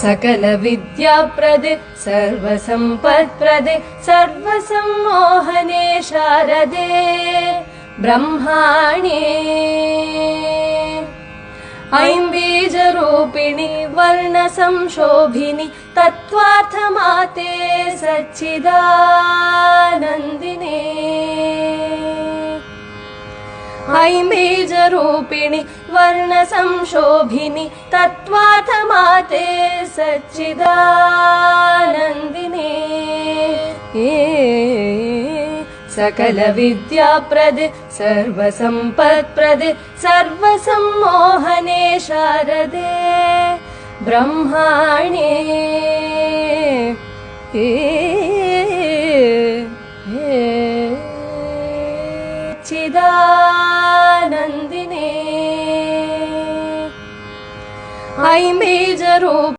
सकलविद्याप्रदे सर्वसम्पत्प्रदे सर्वसम्मोहने शारदे ब्रह्माणे ऐम्बीजरूपिणि वर्णसंशोभिनि तत्त्वार्थमाते सच्चिदानन्दिने ऐम्बीजरूपिणि वर्णसंशोभिनि तत्त्वार्थमाते सच्चिदानन्दिने सकलविद्याप्रदे सर्वसम्पत्प्रदे सर्वसम्मोहने शारदे ब्रह्माणे सच्चिदानन्दिने ऐम्बीजरूपिणि